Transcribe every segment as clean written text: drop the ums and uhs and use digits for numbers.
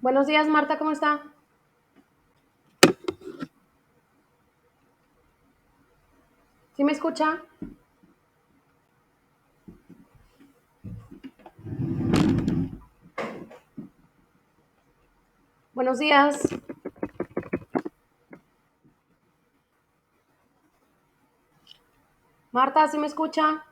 Buenos días, Marta, ¿cómo está? ¿Sí me escucha? Buenos días. Marta, ¿sí me escucha?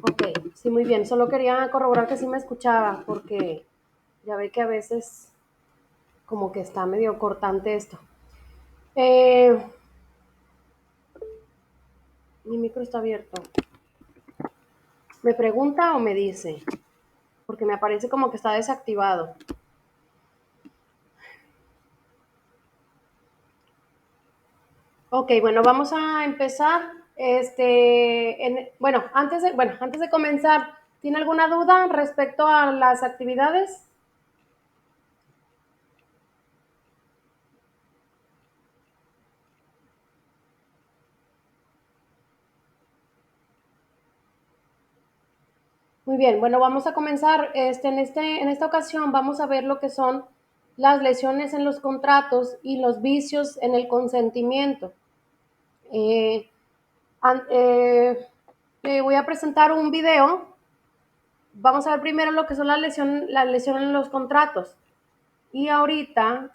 Ok, sí, muy bien. Solo quería corroborar que sí me escuchaba, porque ya ve que a veces como que está medio cortante esto. Eh, Mi micro está abierto. ¿Me pregunta o me dice? Porque me aparece como que está desactivado. Ok, bueno, vamos a empezar. Antes de comenzar, ¿tiene alguna duda respecto a las actividades? Muy bien, bueno, vamos a comenzar. En esta ocasión vamos a ver lo que son las lesiones en los contratos y los vicios en el consentimiento. Eh, an- eh, Voy a presentar un video. Vamos a ver primero lo que son la lesión en los contratos. Y ahorita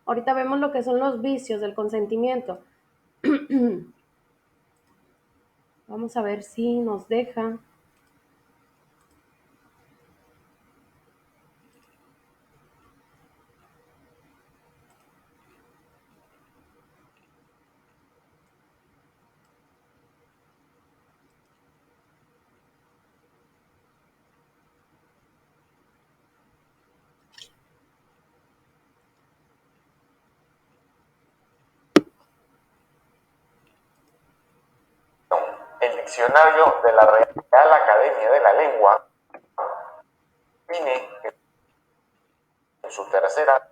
vemos lo que son los vicios del consentimiento. Vamos a ver si nos deja. El diccionario de la Real Academia de la Lengua define en su tercera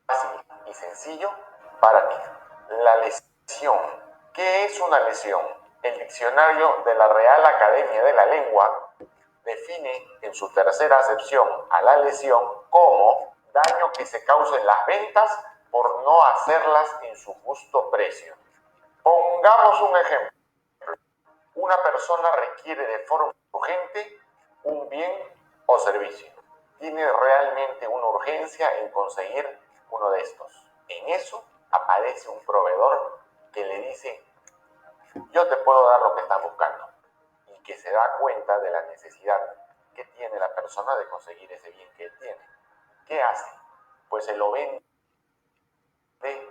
fácil y sencillo para ti. La lesión. ¿Qué es una lesión? El diccionario de la Real Academia de la Lengua define en su tercera acepción a la lesión como daño que se causa en las ventas por no hacerlas en su justo precio. Pongamos un ejemplo. Una persona requiere de forma urgente un bien o servicio. Tiene realmente una urgencia en conseguir uno de estos. En eso aparece un proveedor que le dice, yo te puedo dar lo que estás buscando. Y que se da cuenta de la necesidad que tiene la persona de conseguir ese bien que él tiene. ¿Qué hace? Pues se lo vende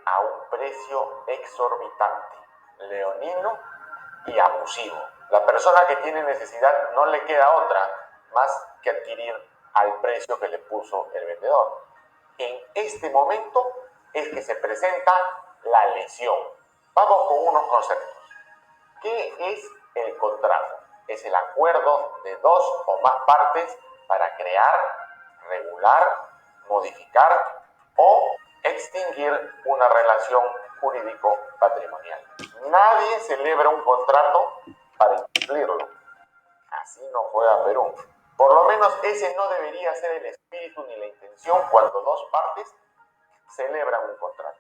a un precio exorbitante, leonino y abusivo. La persona que tiene necesidad no le queda otra más que adquirir al precio que le puso el vendedor. En este momento es que se presenta la lesión. Vamos con unos conceptos. ¿Qué es el contrato? Es el acuerdo de dos o más partes para crear, regular, modificar o extinguir una relación jurídico-patrimonial. Nadie celebra un contrato para incumplirlo. Así no juega Perú. Por lo menos ese no debería ser el espíritu ni la intención cuando dos partes celebran un contrato.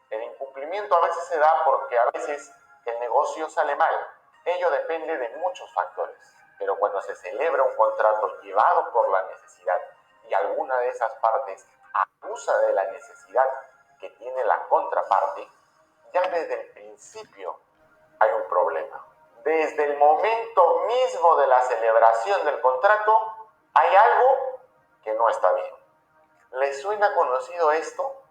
El incumplimiento a veces se da porque a veces el negocio sale mal. Ello depende de muchos factores. Pero cuando se celebra un contrato llevado por la necesidad y alguna de esas partes abusa de la necesidad que tiene la contraparte, ya desde el principio hay un problema. Desde el momento mismo de la celebración del contrato hay algo que no está bien. ¿Les suena conocido esto?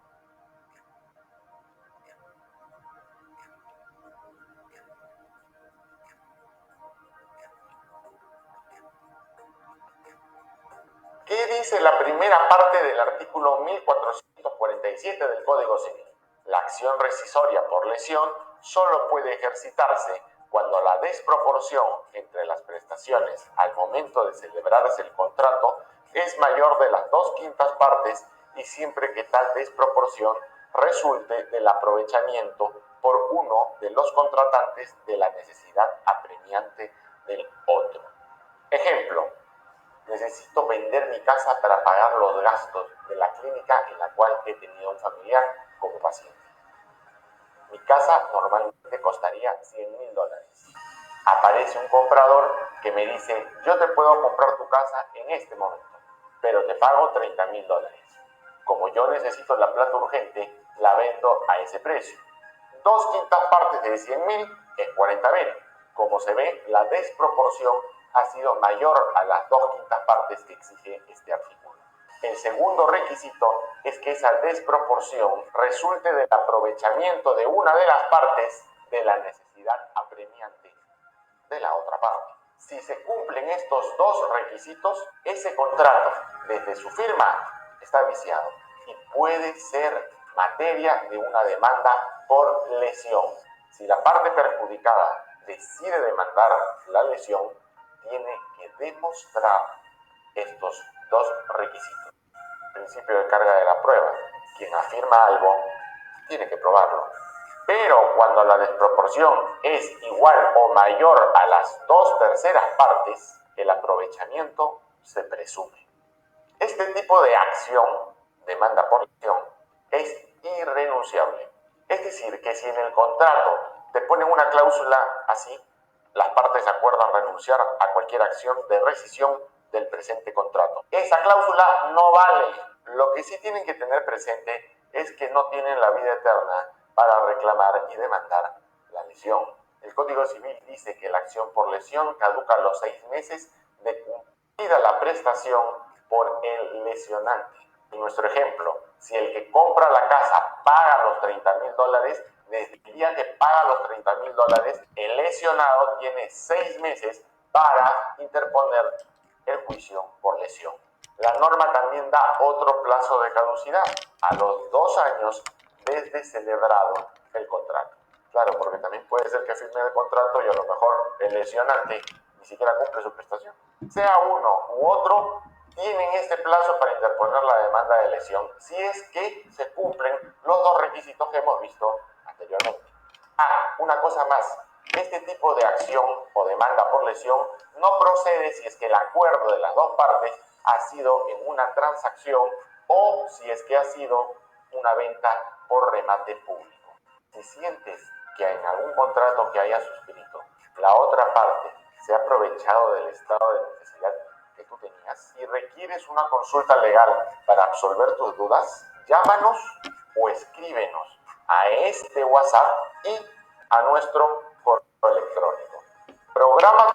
¿Qué dice la primera parte del artículo 1447 del Código Civil? La acción rescisoria por lesión solo puede ejercitarse cuando la desproporción entre las prestaciones al momento de celebrarse el contrato es mayor de las 2/5 partes y siempre que tal desproporción resulte del aprovechamiento por uno de los contratantes de la necesidad apremiante del otro. Ejemplo: necesito vender mi casa para pagar los gastos de la clínica en la cual he tenido un familiar como paciente. Mi casa normalmente costaría $100,000. Aparece un comprador que me dice: yo te puedo comprar tu casa en este momento, pero te pago $30,000. Como yo necesito la plata urgente, la vendo a ese precio. 2/5 partes de 100,000 es 40,000. Como se ve, la desproporción ha sido mayor a las 2/5 partes que exige este artículo. El segundo requisito es que esa desproporción resulte del aprovechamiento de una de las partes de la necesidad apremiante de la otra parte. Si se cumplen estos dos requisitos, ese contrato, desde su firma, está viciado y puede ser materia de una demanda por lesión. Si la parte perjudicada decide demandar la lesión, tiene que demostrar estos dos requisitos. Principio de carga de la prueba. Quien afirma algo tiene que probarlo. Pero cuando la desproporción es igual o mayor a las 2/3 partes, el aprovechamiento se presume. Este tipo de acción, demanda por lesión, es irrenunciable. Es decir, que si en el contrato te ponen una cláusula así, las partes acuerdan renunciar a cualquier acción de rescisión del presente contrato. Esa cláusula no vale. Lo que sí tienen que tener presente es que no tienen la vida eterna para reclamar y demandar la lesión. El Código Civil dice que la acción por lesión caduca a los 6 meses de cumplida la prestación por el lesionante. En nuestro ejemplo, si el que compra la casa paga los $30,000, desde el día que paga los $30,000, el lesionado tiene 6 meses para interponer el juicio por lesión. La norma también da otro plazo de caducidad, a los 2 años desde celebrado el contrato. Claro, porque también puede ser que firme el contrato y a lo mejor el lesionante ni siquiera cumple su prestación. Sea uno u otro, tienen este plazo para interponer la demanda de lesión si es que se cumplen los dos requisitos que hemos visto anteriormente. Una cosa más. Este tipo de acción o demanda por lesión no procede si es que el acuerdo de las dos partes ha sido en una transacción o si es que ha sido una venta por remate público. Si sientes que en algún contrato que hayas suscrito, la otra parte se ha aprovechado del estado de necesidad que tú tenías y requieres una consulta legal para absolver tus dudas, llámanos o escríbenos a este WhatsApp y a nuestro correo electrónico. Programa.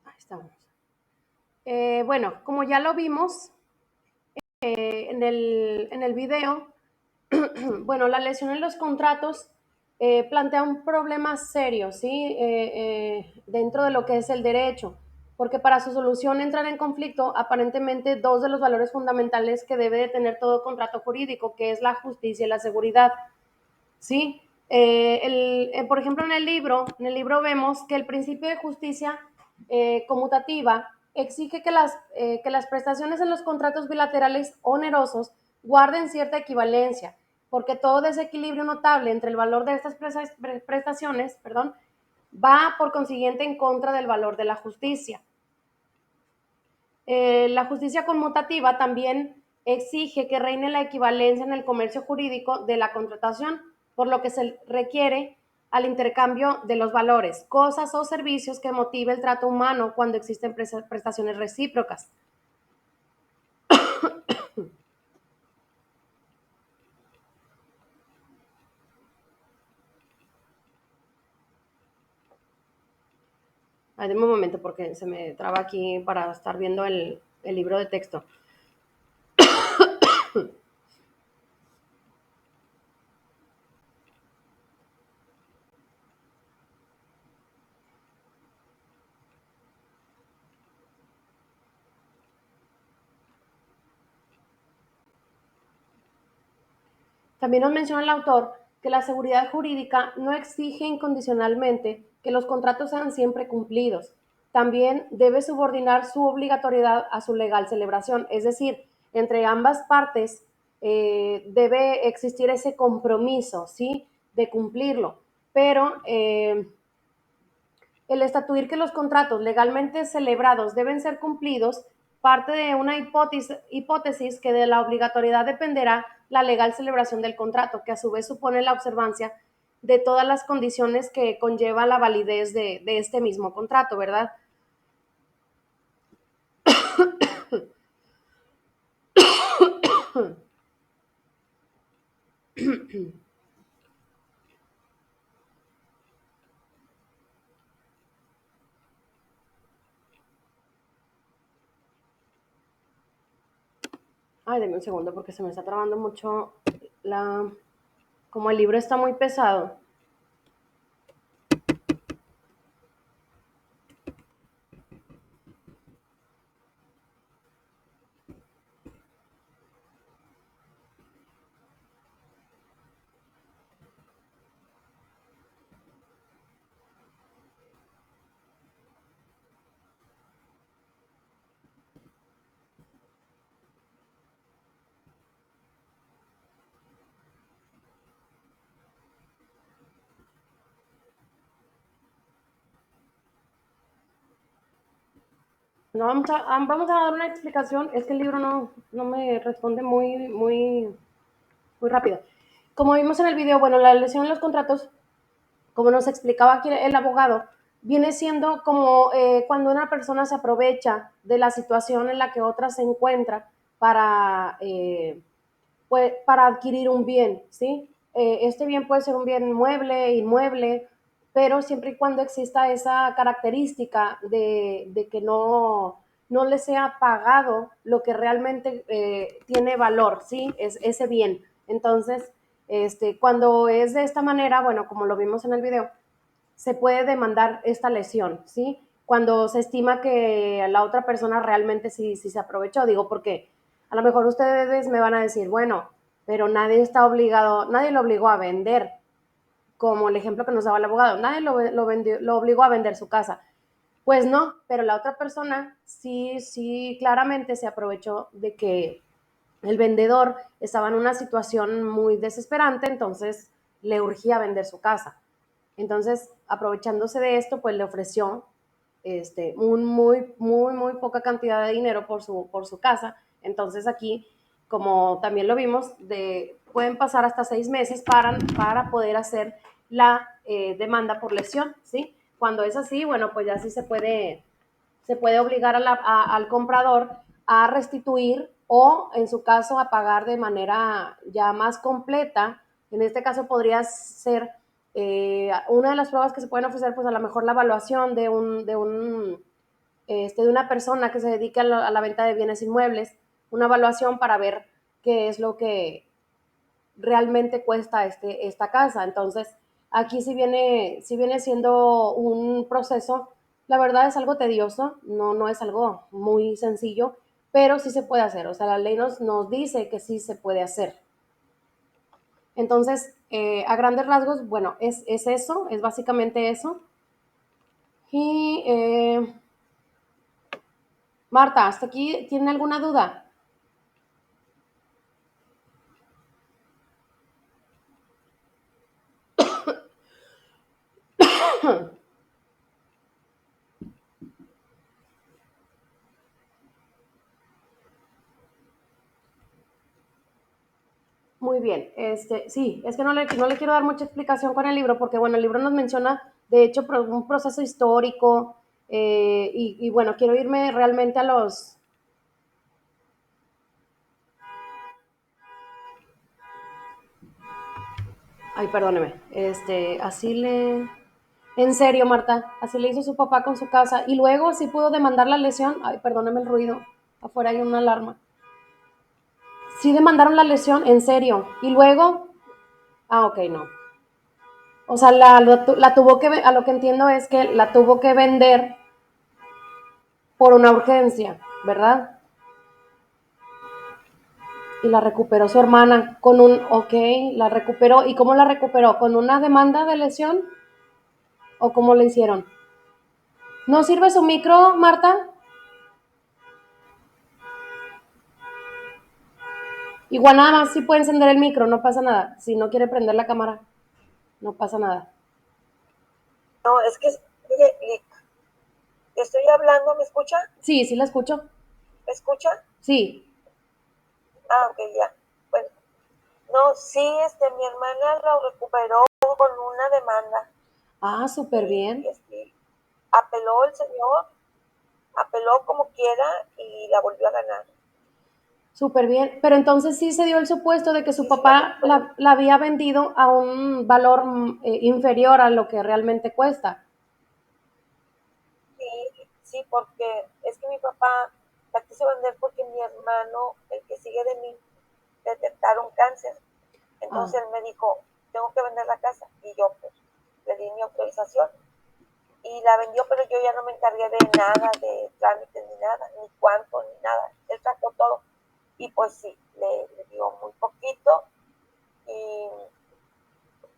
Ahí estamos. Bueno, como ya lo vimos en el video, bueno, la lesión en los contratos plantea un problema serio, ¿sí? Dentro de lo que es el derecho, porque para su solución entran en conflicto aparentemente dos de los valores fundamentales que debe de tener todo contrato jurídico, que es la justicia y la seguridad, ¿sí? Por ejemplo, en el libro vemos que el principio de justicia conmutativa exige que las prestaciones en los contratos bilaterales onerosos guarden cierta equivalencia, porque todo desequilibrio notable entre el valor de estas prestaciones, va por consiguiente en contra del valor de la justicia. La justicia conmutativa también exige que reine la equivalencia en el comercio jurídico de la contratación, por lo que se requiere al intercambio de los valores, cosas o servicios que motive el trato humano cuando existen prestaciones recíprocas. Ay, deme un momento porque se me traba aquí para estar viendo el libro de texto. También nos menciona el autor que la seguridad jurídica no exige incondicionalmente que los contratos sean siempre cumplidos. También debe subordinar su obligatoriedad a su legal celebración, es decir, entre ambas partes debe existir ese compromiso, ¿sí? De cumplirlo. Pero el estatuir que los contratos legalmente celebrados deben ser cumplidos parte de una hipótesis que de la obligatoriedad dependerá la legal celebración del contrato, que a su vez supone la observancia de todas las condiciones que conlleva la validez de este mismo contrato, ¿verdad? Ay, denme un segundo porque se me está trabando mucho la... Como el libro está muy pesado. No, vamos a dar una explicación. Es que el libro no me responde muy rápido. Como vimos en el video, bueno, la lesión en los contratos, como nos explicaba aquí el abogado, viene siendo como cuando una persona se aprovecha de la situación en la que otra se encuentra para, pues, para adquirir un bien, ¿sí? Este bien puede ser un bien mueble, inmueble, pero siempre y cuando exista esa característica de que no le sea pagado lo que realmente tiene valor, ¿sí? Es ese bien. Entonces, cuando es de esta manera, bueno, como lo vimos en el video, se puede demandar esta lesión, ¿sí? Cuando se estima que la otra persona realmente sí se aprovechó, digo, porque a lo mejor ustedes me van a decir, bueno, pero nadie está obligado, nadie lo obligó a vender, como el ejemplo que nos daba el abogado, nadie lo obligó a vender su casa. Pues no, pero la otra persona sí claramente se aprovechó de que el vendedor estaba en una situación muy desesperante, entonces le urgía vender su casa. Entonces, aprovechándose de esto, pues le ofreció muy poca cantidad de dinero por su casa. Entonces aquí, como también lo vimos, pueden pasar hasta 6 meses para poder hacer la demanda por lesión, ¿sí? Cuando es así, bueno, pues ya sí se puede obligar al comprador a restituir o, en su caso, a pagar de manera ya más completa. En este caso podría ser una de las pruebas que se pueden ofrecer, pues a lo mejor la evaluación de una persona que se dedica a la venta de bienes inmuebles, una evaluación para ver qué es lo que realmente cuesta esta casa. Entonces, aquí si viene siendo un proceso, la verdad es algo tedioso, no es algo muy sencillo, pero sí se puede hacer. O sea, la ley nos dice que sí se puede hacer. Entonces, a grandes rasgos, bueno, es eso, es básicamente eso. Y Marta, ¿hasta aquí tiene alguna duda? Muy bien, sí, es que no le quiero dar mucha explicación con el libro, porque bueno, el libro nos menciona, de hecho, un proceso histórico, y bueno, quiero irme realmente a los, ay, perdóneme, en serio, Marta, así le hizo su papá con su casa, y luego sí pudo demandar la lesión, ay, perdóneme el ruido, afuera hay una alarma, sí demandaron la lesión, en serio, y luego, ok, no, o sea, la tuvo que, a lo que entiendo es que la tuvo que vender por una urgencia, ¿verdad? Y la recuperó su hermana con ok, la recuperó. ¿Y cómo la recuperó? ¿Con una demanda de lesión? ¿O cómo le hicieron? ¿No sirve su micro, Marta? Igual nada más sí puede encender el micro, no pasa nada. Si no quiere prender la cámara, no pasa nada. No, es que, mire, estoy hablando, ¿me escucha? Sí, sí la escucho. ¿Me escucha? Sí. Ok, ya. Bueno, no, sí, mi hermana lo recuperó con una demanda. Ah, súper bien. Apeló el señor, apeló como quiera y la volvió a ganar. Súper bien. Pero entonces sí se dio el supuesto de que su Sí, papá la había vendido a un valor inferior a lo que realmente cuesta. Sí, porque es que mi papá la quiso vender porque mi hermano, el que sigue de mí, detectaron cáncer. Ah, Entonces él me dijo, tengo que vender la casa. Y yo pues le di mi autorización y la vendió, pero yo ya no me encargué de nada, de trámites ni nada, ni cuánto, ni nada. Él sacó todo. Y pues sí, le dio muy poquito y,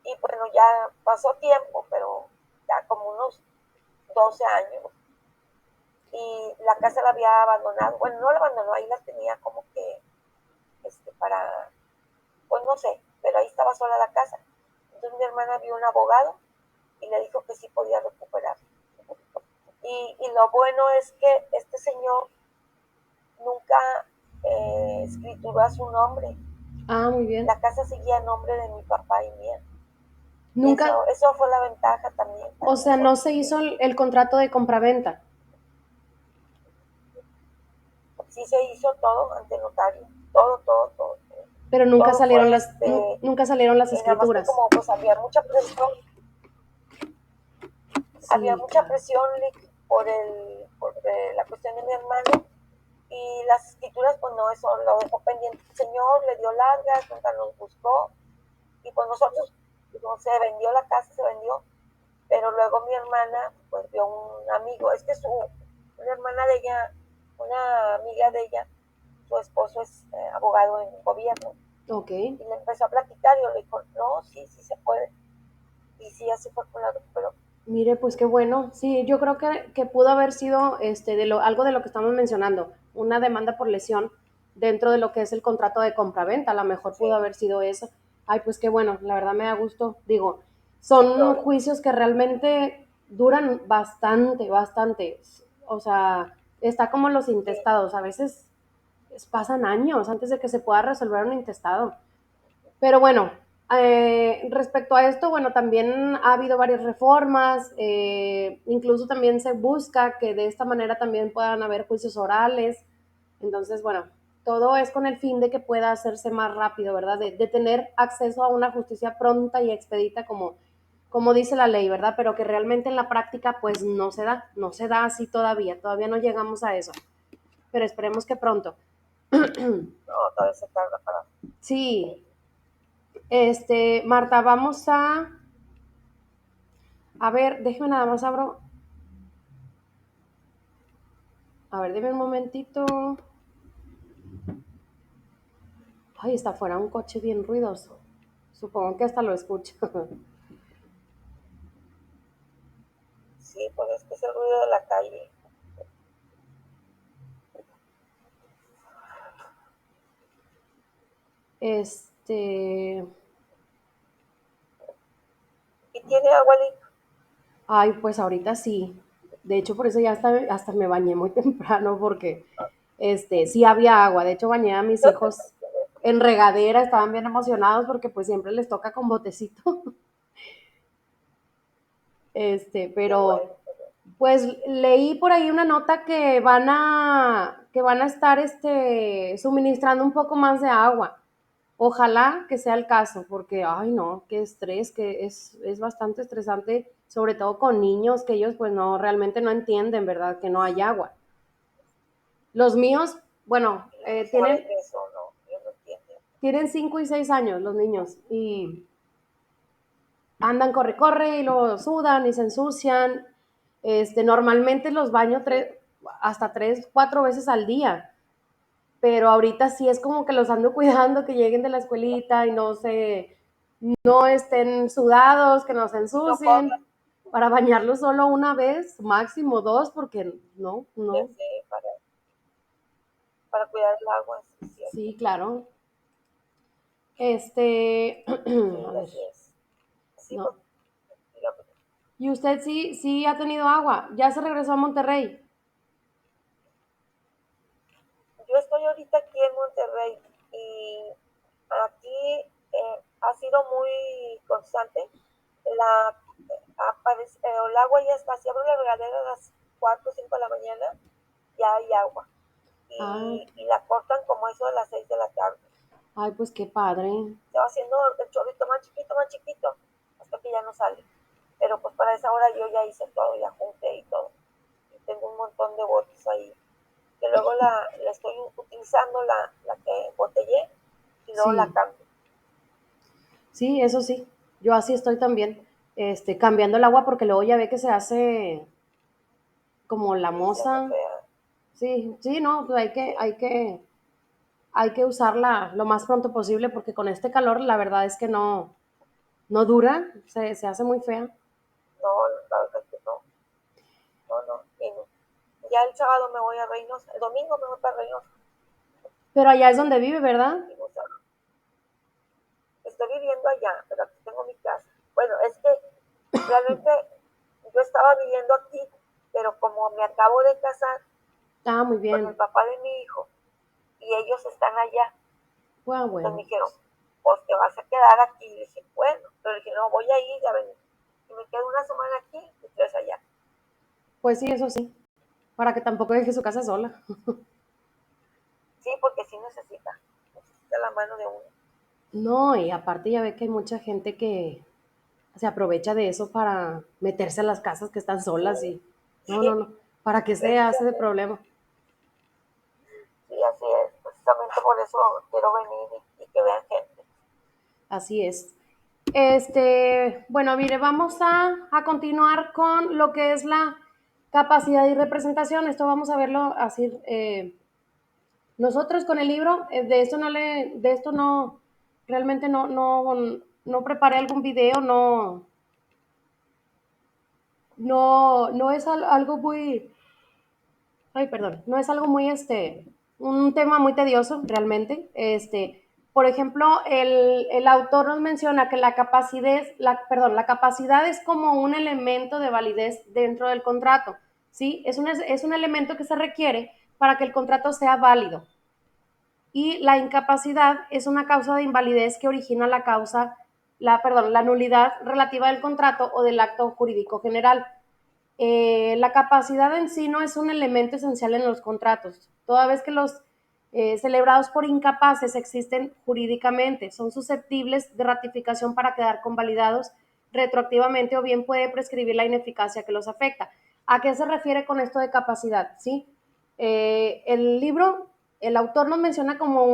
y bueno, ya pasó tiempo, pero ya como unos 12 años. Y la casa la había abandonado. Bueno, no la abandonó, ahí la tenía como que para, pues no sé, pero ahí estaba sola la casa. Entonces mi hermana vio un abogado y le dijo que sí podía recuperar. Y lo bueno es que este señor nunca escrituró a su nombre. muy bien. La casa seguía a nombre de mi papá y mía. Y Nunca, eso fue la ventaja también o para sea, no nosotros. se hizo el contrato de compraventa, Sí se hizo todo ante notario, todo, todo, todo. pero nunca Todo salieron fue nunca salieron las y nada más que escrituras. como pues había Sí, mucha claro. presión por la cuestión de mi hermano y las escrituras pues no, eso lo dejó pendiente el señor, le dio largas, nunca nos buscó y pues nosotros no se vendió la casa, se vendió, pero luego mi hermana pues vio un amigo, es que una hermana de ella, una amiga de ella, su esposo es abogado en gobierno Ok. y le empezó a platicar y yo le dijo, no, sí, sí se puede y sí, así fue con la recuperó. Mire, pues qué bueno. Sí, yo creo que pudo haber sido algo de lo que estamos mencionando, una demanda por lesión dentro de lo que es el contrato de compraventa. A lo mejor pudo Sí, haber sido eso. Ay, pues qué bueno, la verdad me da gusto. Digo, sí, son juicios que realmente duran bastante, bastante. O sea, está como los sí, intestados. A veces pasan años antes de que se pueda resolver un intestado. Pero bueno, respecto a esto, bueno, también ha habido varias reformas, incluso también se busca que de esta manera también puedan haber juicios orales. Entonces, bueno, todo es con el fin de que pueda hacerse más rápido, ¿verdad? De tener acceso a una justicia pronta y expedita como dice la ley, ¿verdad? Pero que realmente en la práctica pues no se da así todavía no llegamos a eso, pero esperemos que pronto. no, todavía se tarda para. Sí, Marta, a ver, déjeme nada más abro. A ver, déme un momentito. Ay, está fuera un coche bien ruidoso. Supongo que hasta lo escucho. Sí, pues es que es el ruido de la calle. Este, ¿Y tiene agua limpia? ay, pues ahorita sí. De hecho, por eso ya hasta me bañé muy temprano porque, sí había agua. De hecho, bañé a mis hijos. en regadera, estaban bien emocionados porque pues siempre les toca con botecito. Qué Pero bueno. pues leí por ahí una nota que van a estar suministrando un poco más de agua. Ojalá que sea el caso, porque, ay no, qué estrés, que es bastante estresante, sobre todo con niños, que ellos pues no, realmente no entienden, ¿verdad? Que no hay agua. Los míos, bueno, Y saben que eso no, ellos no entienden. tienen 5 y 6 años los niños y andan corre, corre y lo sudan y se ensucian. Normalmente los baño hasta 3, 4 veces al día, pero ahorita sí es como que los ando cuidando que lleguen de la escuelita y no estén sudados, que no se No corran, ensucien, para bañarlos solo una vez, máximo dos, porque no, ya no, sé, para cuidar el agua, sí, es cierto. sí, claro. A Sí, ver, así es. Sí, no. pues, dígame. ¿Y usted sí ha tenido agua? ¿Ya se regresó a Monterrey? Yo estoy ahorita aquí en Monterrey y aquí ha sido muy constante. La, el agua ya está, si abro la regadera a las 4 o 5 de la mañana, ya hay agua. Ah, Y la cortan como eso a las 6 de la tarde. ay, pues qué padre. Se va haciendo el chorrito más chiquito, hasta que ya no sale. Pero pues para esa hora yo ya hice todo, ya junté y todo. Y tengo un montón de botes ahí, que luego la estoy utilizando, la que botellé, y luego la Sí, cambio. sí, eso sí. Yo así estoy también, cambiando el agua porque luego ya ve que se hace como la Y se hace moza. fea. Sí, sí, no, pues Sí, hay que usarla lo más pronto posible porque con este calor la verdad es que no dura, se hace muy fea. no, la verdad que no, no, no. Ya el sábado me voy a Reynosa, el domingo me voy para Reynosa. Pero allá es donde vive, ¿verdad? Y, o sea, estoy viviendo allá, pero aquí tengo mi casa. Bueno, es que realmente yo estaba viviendo aquí, pero como me acabo de casar Ah, muy con el bien. papá de mi hijo y ellos están allá, Ah, entonces me bueno. dijeron, pues te vas a quedar aquí. Y dije, bueno, pero dije, no, voy a ir a venir. Y me quedo una semana aquí y 3 allá. Pues sí, eso sí, para que tampoco deje su casa sola. Sí, porque sí necesita la mano de uno. No, y aparte ya ve que hay mucha gente que se aprovecha de eso para meterse a las casas que están Sí, solas y sí, no, ¿para qué se hace de precisamente, problema? sí, así es. Precisamente por eso quiero venir y que vean gente. Así es. Bueno, mire, vamos a continuar con lo que es la capacidad y representación. Esto vamos a verlo así. Nosotros con el libro, de esto no, realmente no preparé algún video, no es algo muy, ay, perdón, no es algo muy, un tema muy tedioso realmente. Por ejemplo, el autor nos menciona que la capacidad es como un elemento de validez dentro del contrato, ¿sí? Es un elemento que se requiere para que el contrato sea válido. Y la incapacidad es una causa de invalidez que origina la nulidad relativa del contrato o del acto jurídico general. La capacidad en sí no es un elemento esencial en los contratos, toda vez que los celebrados por incapaces existen jurídicamente, son susceptibles de ratificación para quedar convalidados retroactivamente o bien puede prescribir la ineficacia que los afecta. ¿A qué se refiere con esto de capacidad? ¿Sí? El libro, el autor nos menciona como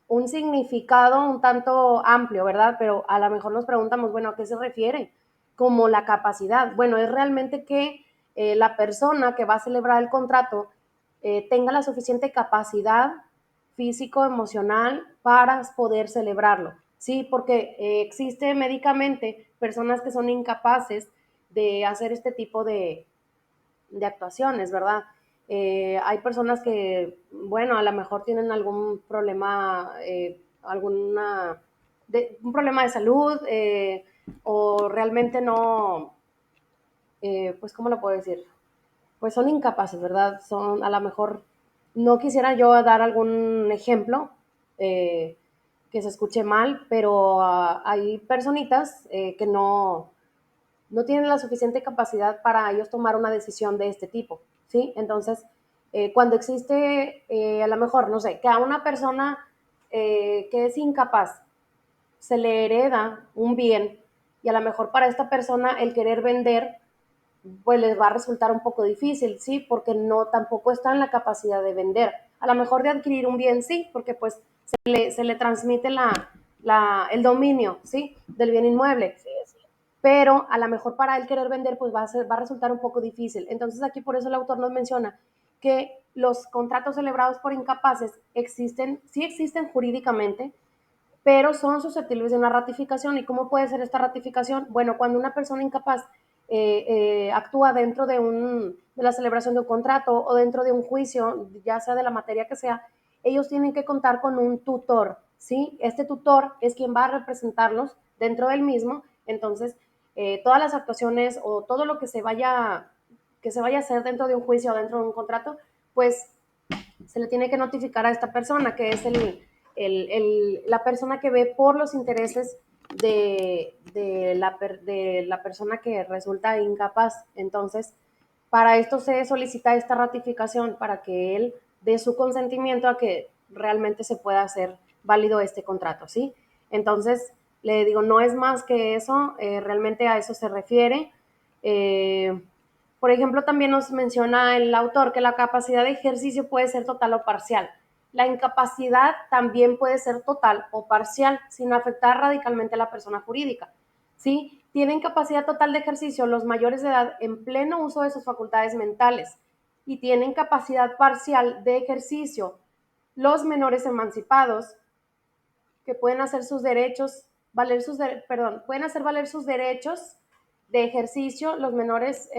un significado un tanto amplio, ¿verdad? Pero a lo mejor nos preguntamos, bueno, ¿a qué se refiere? Como la capacidad. Bueno, es realmente que la persona que va a celebrar el contrato tenga la suficiente capacidad físico, emocional para poder celebrarlo. Sí, porque existe médicamente personas que son incapaces de hacer este tipo de actuaciones, ¿verdad? Hay personas que, bueno, a lo mejor tienen algún problema, un problema de salud o realmente no, pues, ¿cómo lo puedo decir? Pues son incapaces, ¿verdad? Son a lo mejor No quisiera yo dar algún ejemplo que se escuche mal, pero hay personitas que no tienen la suficiente capacidad para ellos tomar una decisión de este tipo, ¿sí? Entonces, cuando existe, a lo mejor, no sé, que a una persona que es incapaz se le hereda un bien y a lo mejor para esta persona el querer vender pues les va a resultar un poco difícil, ¿sí? Porque no, tampoco está en la capacidad de vender. A lo mejor de adquirir un bien, sí, porque pues se le transmite el dominio, ¿sí? Del bien inmueble. Sí, sí. Pero a lo mejor para él querer vender, pues va a resultar un poco difícil. Entonces aquí por eso el autor nos menciona que los contratos celebrados por incapaces existen, sí existen jurídicamente, pero son susceptibles de una ratificación. ¿Y cómo puede ser esta ratificación? Bueno, cuando una persona incapaz actúa dentro de la celebración de un contrato o dentro de un juicio, ya sea de la materia que sea, ellos tienen que contar con un tutor, ¿sí? Este tutor es quien va a representarlos dentro del mismo, entonces todas las actuaciones o todo lo que se vaya a hacer dentro de un juicio o dentro de un contrato, pues se le tiene que notificar a esta persona, que es la persona que ve por los intereses de la persona que resulta incapaz. Entonces, para esto se solicita esta ratificación para que él dé su consentimiento a que realmente se pueda hacer válido este contrato, ¿sí? Entonces, le digo, no es más que eso, realmente a eso se refiere. Eh, por ejemplo, también nos menciona el autor que la capacidad de ejercicio puede ser total o parcial. La incapacidad también puede ser total o parcial, sin afectar radicalmente a la persona jurídica. ¿Sí? Tienen capacidad total de ejercicio los mayores de edad en pleno uso de sus facultades mentales y tienen capacidad parcial de ejercicio los menores emancipados que pueden hacer sus derechos, pueden hacer valer sus derechos de ejercicio, los menores,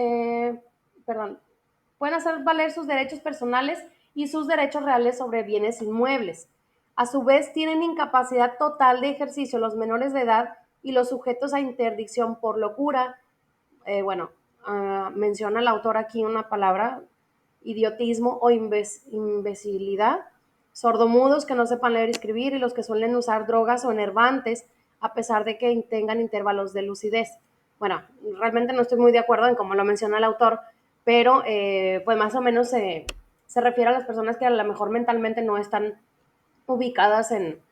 pueden hacer valer sus derechos personales y sus derechos reales sobre bienes inmuebles. A su vez, tienen incapacidad total de ejercicio los menores de edad y los sujetos a interdicción por locura. Menciona el autor aquí una palabra, idiotismo o imbecilidad, sordomudos que no sepan leer y escribir y los que suelen usar drogas o enervantes a pesar de que tengan intervalos de lucidez. Bueno, realmente no estoy muy de acuerdo en cómo lo menciona el autor, pero pues más o menos se refiere a las personas que a lo mejor mentalmente no están ubicadas en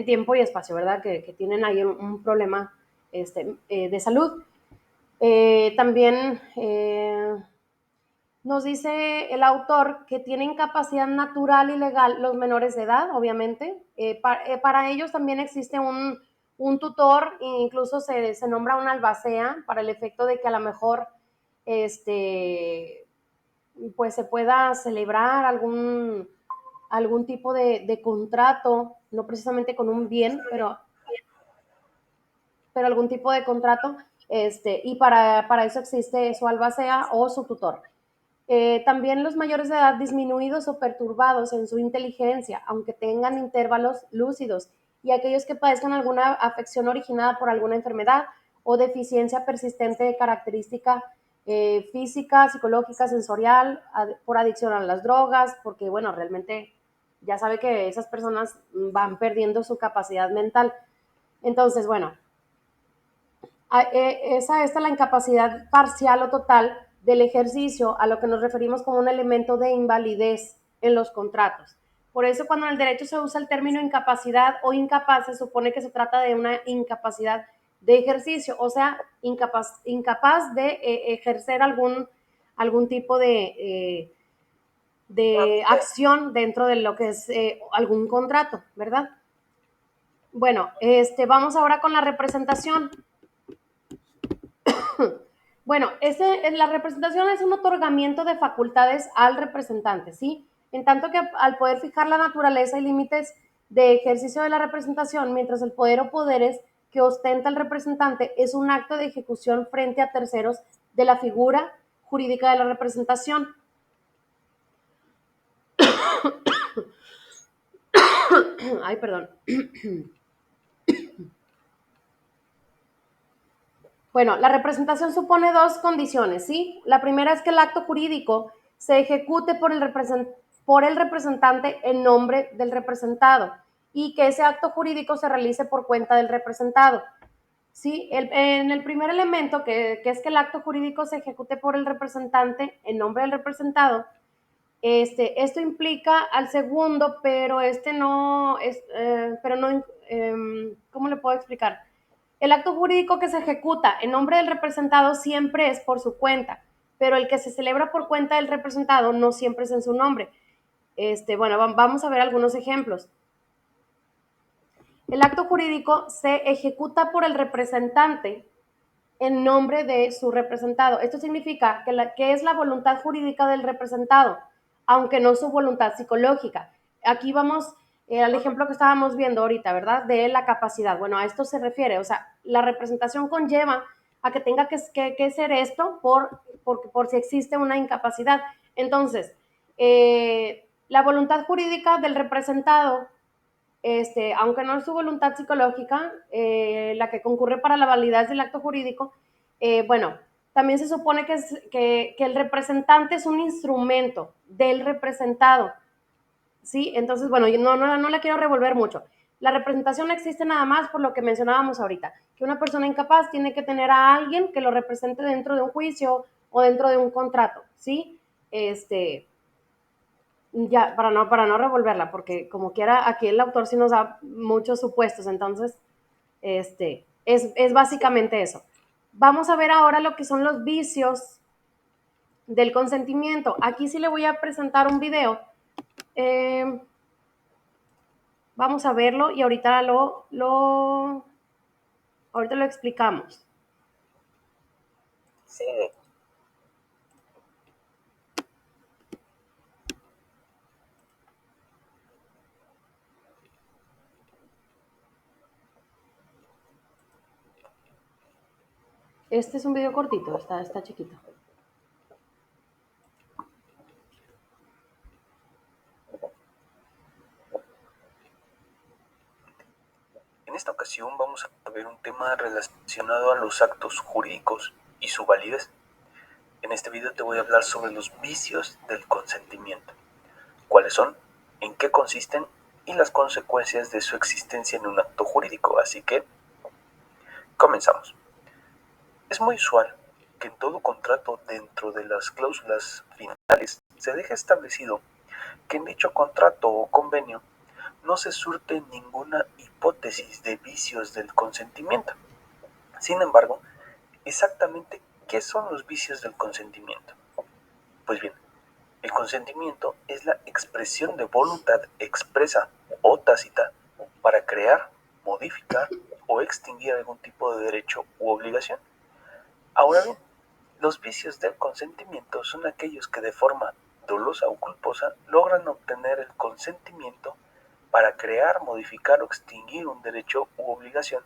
tiempo y espacio, ¿verdad? Que tienen ahí un problema de salud. También nos dice el autor que tienen capacidad natural y legal los menores de edad, obviamente. Para ellos también existe un tutor, e incluso se nombra un albacea para el efecto de que a lo mejor pues se pueda celebrar algún tipo de contrato, no precisamente con un bien, pero algún tipo de contrato, y para eso existe su albacea o su tutor. También los mayores de edad disminuidos o perturbados en su inteligencia, aunque tengan intervalos lúcidos, y aquellos que padezcan alguna afección originada por alguna enfermedad o deficiencia persistente de característica física, psicológica, sensorial, por adicción a las drogas, porque bueno, realmente ya sabe que esas personas van perdiendo su capacidad mental. Entonces, bueno, esta es la incapacidad parcial o total del ejercicio, a lo que nos referimos como un elemento de invalidez en los contratos. Por eso cuando en el derecho se usa el término incapacidad o incapaz, se supone que se trata de una incapacidad de ejercicio, o sea, incapaz de ejercer algún tipo de acción dentro de lo que es algún contrato, ¿verdad? Bueno, vamos ahora con la representación. Bueno, la representación es un otorgamiento de facultades al representante, ¿sí? En tanto que al poder fijar la naturaleza y límites de ejercicio de la representación, mientras el poder o poderes que ostenta el representante es un acto de ejecución frente a terceros de la figura jurídica de la representación. Ay, perdón. Bueno, la representación supone dos condiciones, ¿sí? La primera es que el acto jurídico se ejecute por el por el representante en nombre del representado y que ese acto jurídico se realice por cuenta del representado. Sí, en el primer elemento, que es que el acto jurídico se ejecute por el representante en nombre del representado, esto implica al segundo, pero no es, ¿cómo le puedo explicar? El acto jurídico que se ejecuta en nombre del representado siempre es por su cuenta, pero el que se celebra por cuenta del representado no siempre es en su nombre. Bueno, vamos a ver algunos ejemplos. El acto jurídico se ejecuta por el representante en nombre de su representado. Esto significa que es la voluntad jurídica del representado, aunque no su voluntad psicológica. Aquí vamos al ejemplo que estábamos viendo ahorita, ¿verdad? De la capacidad. Bueno, a esto se refiere, o sea, la representación conlleva a que tenga que ser esto por si existe una incapacidad. Entonces, la voluntad jurídica del representado, aunque no es su voluntad psicológica, la que concurre para la validez del acto jurídico, bueno, también se supone que el representante es un instrumento del representado, ¿sí? Entonces, bueno, yo no la quiero revolver mucho. La representación existe nada más por lo que mencionábamos ahorita, que una persona incapaz tiene que tener a alguien que lo represente dentro de un juicio o dentro de un contrato, ¿sí? Ya, para no revolverla, porque como quiera, aquí el autor sí nos da muchos supuestos, entonces, es básicamente eso. Vamos a ver ahora lo que son los vicios del consentimiento. Aquí sí le voy a presentar un video. Vamos a verlo y ahorita ahorita lo explicamos. Sí. Este es un video cortito, está chiquito. En esta ocasión vamos a ver un tema relacionado a los actos jurídicos y su validez. En este video te voy a hablar sobre los vicios del consentimiento, cuáles son, en qué consisten y las consecuencias de su existencia en un acto jurídico. Así que, comenzamos. Es muy usual que en todo contrato, dentro de las cláusulas finales, se deje establecido que en dicho contrato o convenio no se surte ninguna hipótesis de vicios del consentimiento. Sin embargo, exactamente, ¿qué son los vicios del consentimiento? Pues bien, el consentimiento es la expresión de voluntad expresa o tácita para crear, modificar o extinguir algún tipo de derecho u obligación. Ahora bien, los vicios del consentimiento son aquellos que de forma dolosa o culposa logran obtener el consentimiento para crear, modificar o extinguir un derecho u obligación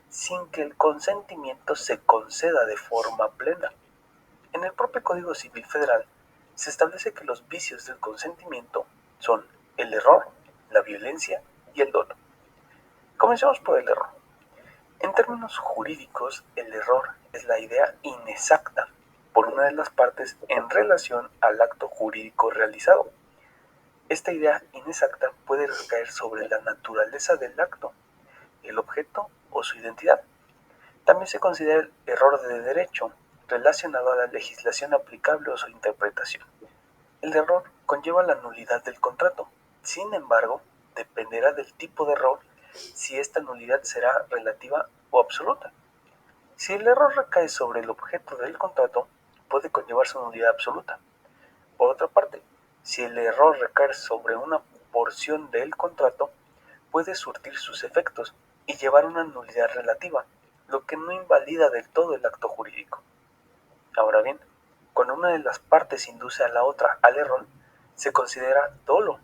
sin que el consentimiento se conceda de forma plena. En el propio Código Civil Federal se establece que los vicios del consentimiento son el error, la violencia y el dolo. Comencemos por el error. En términos jurídicos, el error es la idea inexacta por una de las partes en relación al acto jurídico realizado. Esta idea inexacta puede recaer sobre la naturaleza del acto, el objeto o su identidad. También se considera el error de derecho relacionado a la legislación aplicable o su interpretación. El error conlleva la nulidad del contrato. Sin embargo, dependerá del tipo de error si esta nulidad será relativa o absoluta. Si el error recae sobre el objeto del contrato, puede conllevar su nulidad absoluta. Por otra parte, si el error recae sobre una porción del contrato, puede surtir sus efectos y llevar una nulidad relativa, lo que no invalida del todo el acto jurídico. Ahora bien, cuando una de las partes induce a la otra al error, se considera dolo.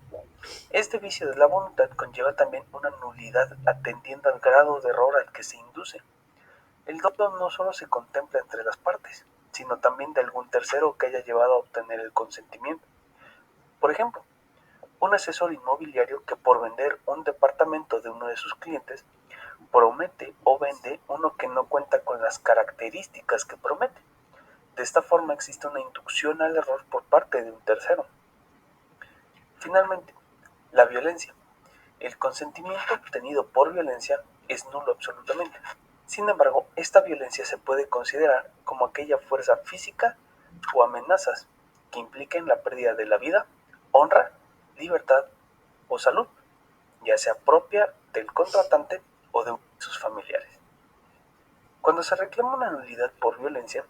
Este vicio de la voluntad conlleva también una nulidad atendiendo al grado de error al que se induce. El dolo no solo se contempla entre las partes, sino también de algún tercero que haya llevado a obtener el consentimiento. Por ejemplo, un asesor inmobiliario que por vender un departamento de uno de sus clientes, promete o vende uno que no cuenta con las características que promete. De esta forma existe una inducción al error por parte de un tercero. Finalmente, la violencia. El consentimiento obtenido por violencia es nulo absolutamente. Sin embargo, esta violencia se puede considerar como aquella fuerza física o amenazas que impliquen la pérdida de la vida, honra, libertad o salud, ya sea propia del contratante o de sus familiares. Cuando se reclama una nulidad por violencia,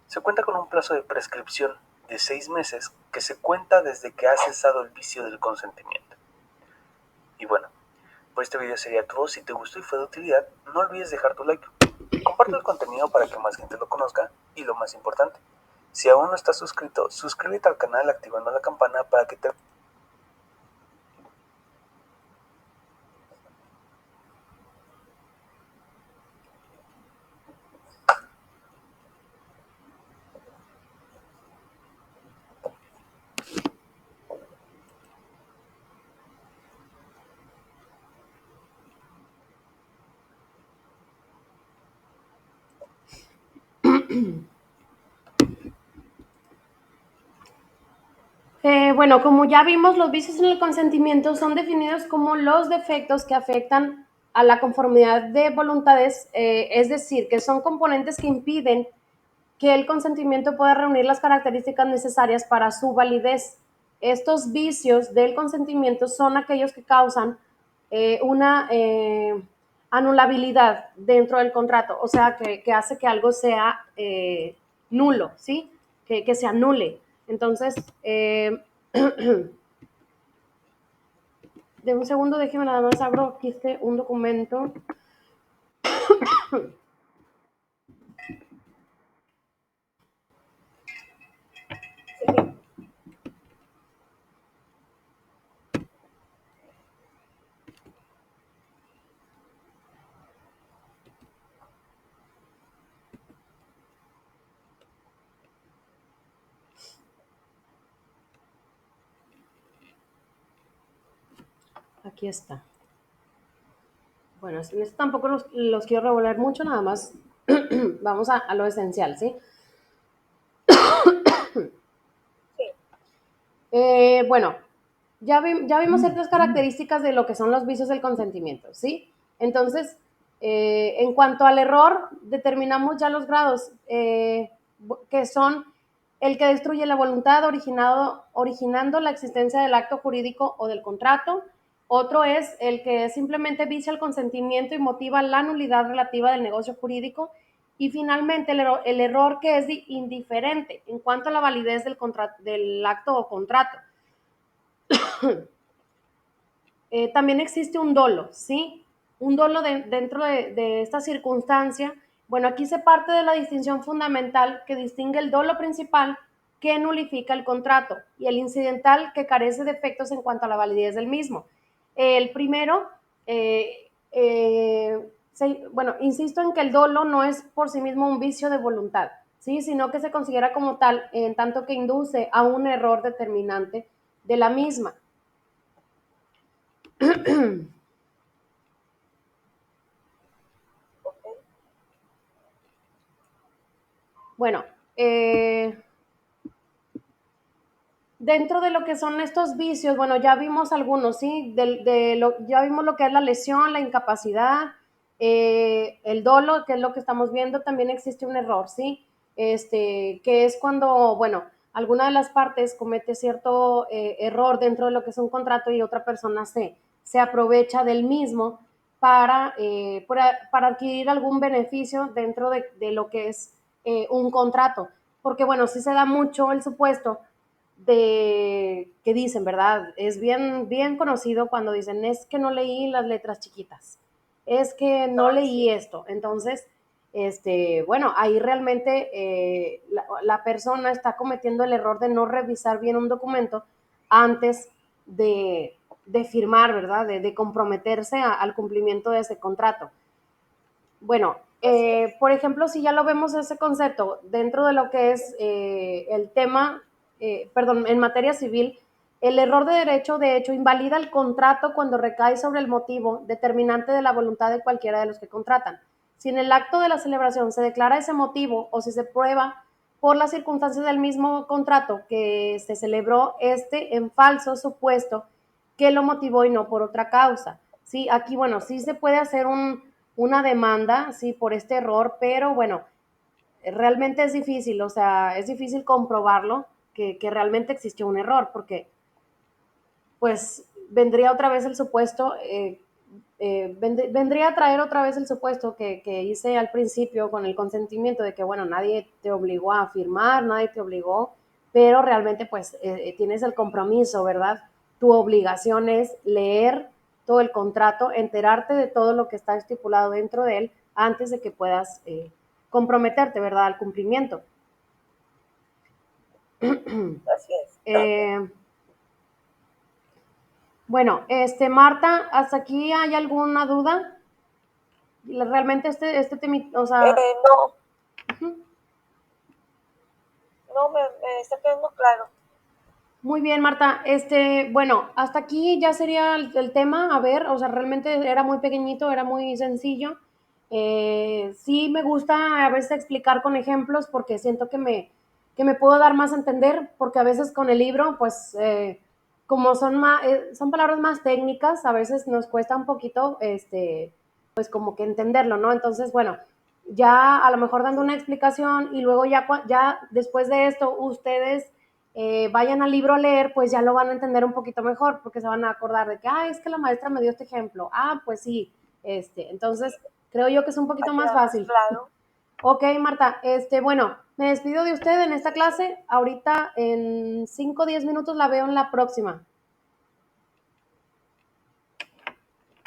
se cuenta con un plazo de prescripción de 6 meses que se cuenta desde que ha cesado el vicio del consentimiento. Y bueno, por este video sería todo. Si te gustó y fue de utilidad, no olvides dejar tu like. Comparte el contenido para que más gente lo conozca y lo más importante, si aún no estás suscrito, suscríbete al canal activando la campana para que te... Bueno, como ya vimos, los vicios en el consentimiento son definidos como los defectos que afectan a la conformidad de voluntades, es decir, que son componentes que impiden que el consentimiento pueda reunir las características necesarias para su validez. Estos vicios del consentimiento son aquellos que causan una anulabilidad dentro del contrato, o sea, que hace que algo sea nulo, ¿sí? Que se anule. Entonces, de un segundo, déjeme nada más abro aquí un documento. Aquí está. Bueno, en esto tampoco los quiero revolver mucho, nada más vamos a lo esencial, ¿sí? Bueno, ya vimos ciertas características de lo que son los vicios del consentimiento, ¿sí? Entonces, en cuanto al error, determinamos ya los grados, que son el que destruye la voluntad originando la existencia del acto jurídico o del contrato. Otro es el que simplemente vicia el consentimiento y motiva la nulidad relativa del negocio jurídico. Y finalmente el error que es indiferente en cuanto a la validez del acto o contrato. También existe un dolo, ¿sí? Un dolo dentro de esta circunstancia. Bueno, aquí se parte de la distinción fundamental que distingue el dolo principal, que nulifica el contrato, y el incidental, que carece de efectos en cuanto a la validez del mismo. El primero, bueno, insisto en que el dolo no es por sí mismo un vicio de voluntad, ¿sí? Sino que se considera como tal en tanto que induce a un error determinante de la misma. Bueno, dentro de lo que son estos vicios, bueno, ya vimos algunos, ¿sí? Ya vimos lo que es la lesión, la incapacidad, el dolo, que es lo que estamos viendo. También existe un error, ¿sí? Que es cuando, bueno, alguna de las partes comete cierto error dentro de lo que es un contrato y otra persona se aprovecha del mismo para adquirir algún beneficio dentro de lo que es un contrato. Porque, bueno, sí se da mucho el supuesto de que dicen, ¿verdad? Es bien conocido cuando dicen, es que no leí las letras chiquitas, es que no leí esto. Entonces, bueno, ahí realmente la persona está cometiendo el error de no revisar bien un documento antes de firmar, ¿verdad? De comprometerse al cumplimiento de ese contrato. Bueno, por ejemplo, si ya lo vemos ese concepto dentro de lo que es el tema, perdón, en materia civil, el error de derecho, de hecho, invalida el contrato cuando recae sobre el motivo determinante de la voluntad de cualquiera de los que contratan. Si en el acto de la celebración se declara ese motivo o si se prueba por las circunstancias del mismo contrato que se celebró en falso supuesto que lo motivó y no por otra causa. Sí, aquí, bueno, sí se puede hacer una demanda, sí, por este error, pero bueno, realmente es difícil, o sea, es difícil comprobarlo que realmente existió un error, porque pues vendría otra vez el supuesto, vendría a traer otra vez el supuesto que hice al principio con el consentimiento de que, bueno, nadie te obligó a firmar, nadie te obligó, pero realmente pues tienes el compromiso, ¿verdad? Tu obligación es leer todo el contrato, enterarte de todo lo que está estipulado dentro de él antes de que puedas comprometerte, ¿verdad? Al cumplimiento. Así es. Bueno, Marta, ¿hasta aquí hay alguna duda? Realmente este tema, o sea, No, ujú. no, me está quedando claro. Muy bien, Marta. Bueno, hasta aquí ya sería el tema. A ver, o sea, realmente era muy pequeñito, era muy sencillo. Sí me gusta a veces explicar con ejemplos porque siento que me puedo dar más a entender, porque a veces con el libro, pues, como son palabras más técnicas, a veces nos cuesta un poquito, pues como que entenderlo, ¿no? Entonces, bueno, ya a lo mejor dando una explicación y luego ya después de esto ustedes vayan al libro a leer, pues ya lo van a entender un poquito mejor, porque se van a acordar de que, es que la maestra me dio este ejemplo. Pues sí, entonces creo yo que es un Va poquito a más quedar más fácil. claro. Ok, Marta, bueno, me despido de usted en esta clase. Ahorita en 5 o 10 minutos la veo en la próxima.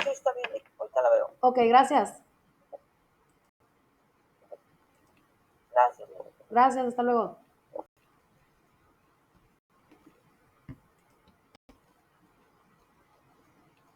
Sí, está bien, ahorita la veo. Ok, gracias. Gracias. Gracias, hasta luego.